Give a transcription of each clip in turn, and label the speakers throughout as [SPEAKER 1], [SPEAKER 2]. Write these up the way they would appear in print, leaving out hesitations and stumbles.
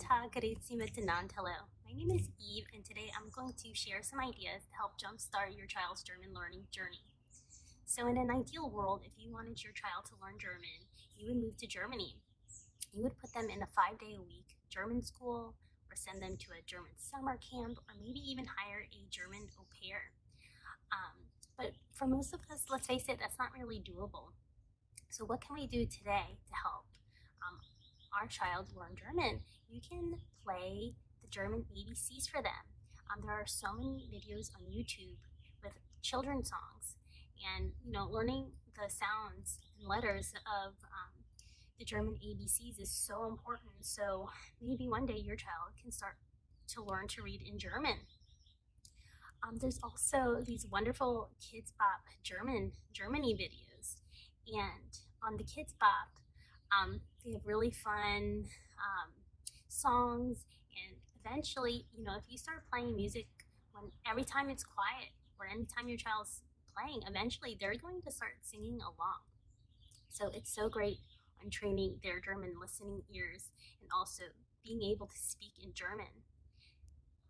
[SPEAKER 1] Tag, grüezi miteinander. Hello. My name is Eve, and today I'm going to share some ideas to help jumpstart your child's German learning journey. So, in an ideal world, if you wanted your child to learn German, you would move to Germany. You would put them in a 5-day-a-week German school, or send them to a German summer camp, or maybe even hire a German au pair. But for most of us, let's face it, that's not really doable. So, what can we do today to help our child learn German? You can play the German ABCs for them. There are so many videos on YouTube with children's songs, and learning the sounds and letters of the German ABCs is so important. So maybe one day your child can start to learn to read in German. There's also these wonderful Kids Bop Germany videos, and on the Kids Bop, they have really fun songs, and eventually, if you start playing music every time it's quiet or anytime your child's playing, eventually they're going to start singing along. So it's so great on training their German listening ears and also being able to speak in German.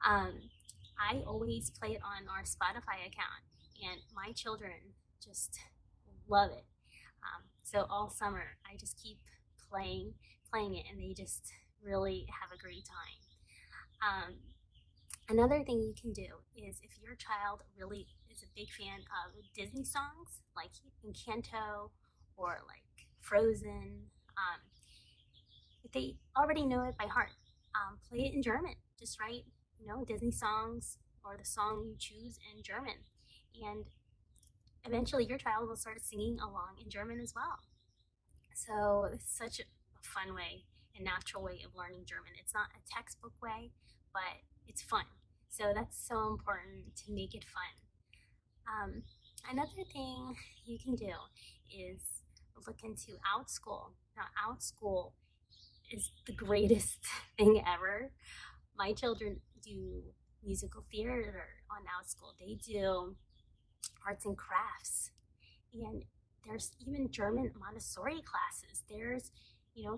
[SPEAKER 1] I always play it on our Spotify account, and my children just love it. So all summer, I just keep playing it, and they just really have a great time. Another thing you can do is, if your child really is a big fan of Disney songs, like Encanto or like Frozen, if they already know it by heart, play it in German. Just write, Disney songs or the song you choose in German, and eventually your child will start singing along in German as well. So it's such a fun way, a natural way of learning German. It's not a textbook way, but it's fun. So that's so important to make it fun. Another thing you can do is look into Outschool. Now, Outschool is the greatest thing ever. My children do musical theater on Outschool. They do arts and crafts, and there's even German Montessori classes. There's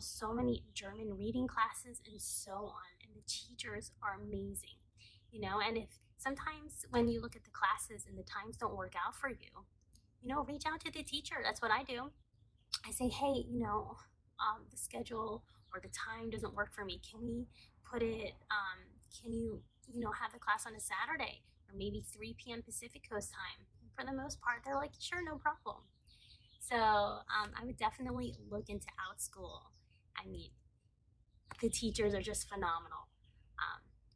[SPEAKER 1] so many German reading classes and so on, and the teachers are amazing. And if sometimes when you look at the classes and the times don't work out for you, reach out to the teacher. That's what I do. I say, hey, the schedule or the time doesn't work for me. Can we put it, can you, have the class on a Saturday, or maybe 3 p.m. Pacific Coast time? And for the most part, they're like, sure, no problem. So I would definitely look into Outschool. I mean, the teachers are just phenomenal.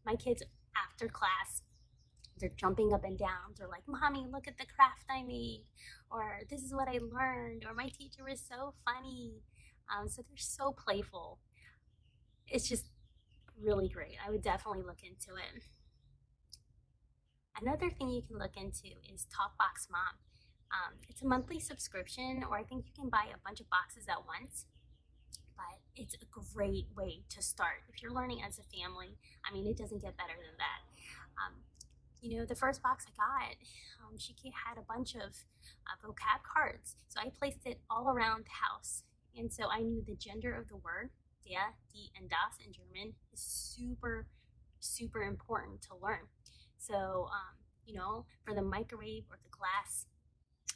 [SPEAKER 1] My kids, after class, they're jumping up and down. They're like, Mommy, look at the craft I made, or this is what I learned, or my teacher was so funny. So they're so playful. It's just really great. I would definitely look into it. Another thing you can look into is TalkBox Mom. It's a monthly subscription, or I think you can buy a bunch of boxes at once, but it's a great way to start. If you're learning as a family, it doesn't get better than that. The first box I got, she had a bunch of vocab cards, so I placed it all around the house, and so I knew the gender of the word, der, die, and das in German is super, super important to learn. So, for the microwave or the glass,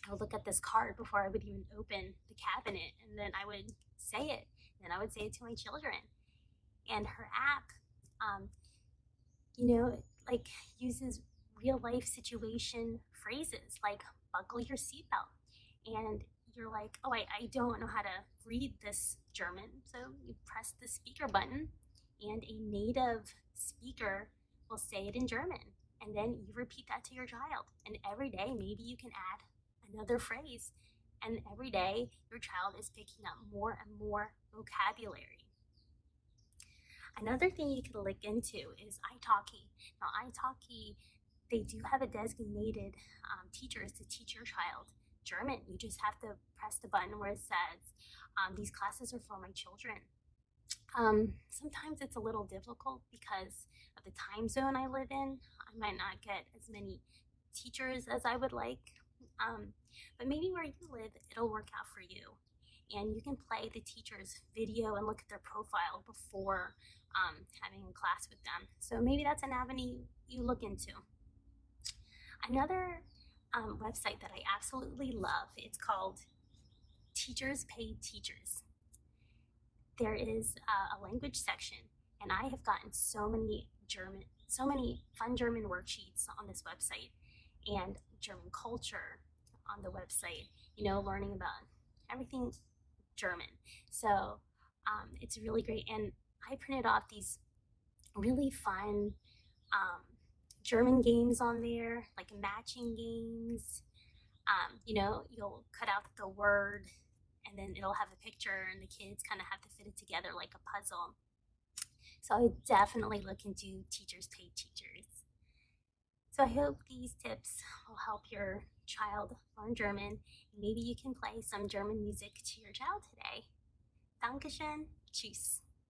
[SPEAKER 1] I would look at this card before I would even open the cabinet, and then I would say it. Then I would say it to my children. And her app, uses real life situation phrases like buckle your seatbelt. And you're like, oh, I don't know how to read this German. So you press the speaker button, and a native speaker will say it in German. And then you repeat that to your child. And every day, maybe you can add another phrase. And every day, your child is picking up more and more vocabulary. Another thing you can look into is italki. Now, italki, they do have a designated teachers to teach your child German. You just have to press the button where it says, these classes are for my children. Sometimes it's a little difficult because of the time zone I live in. I might not get as many teachers as I would like, but maybe where you live, it'll work out for you. And you can play the teacher's video and look at their profile before having a class with them. So maybe that's an avenue you look into. Another website that I absolutely love, it's called Teachers Pay Teachers. There is a language section, and I have gotten so many fun German worksheets on this website, and German culture on the website, learning about everything German. So it's really great. And I printed off these really fun German games on there, like matching games. You'll cut out the word and then it'll have a picture, and the kids kind of have to fit it together like a puzzle. So I would definitely look into Teachers Pay Teachers. So I hope these tips will help your child learn German. Maybe you can play some German music to your child today. Dankeschön. Tschüss.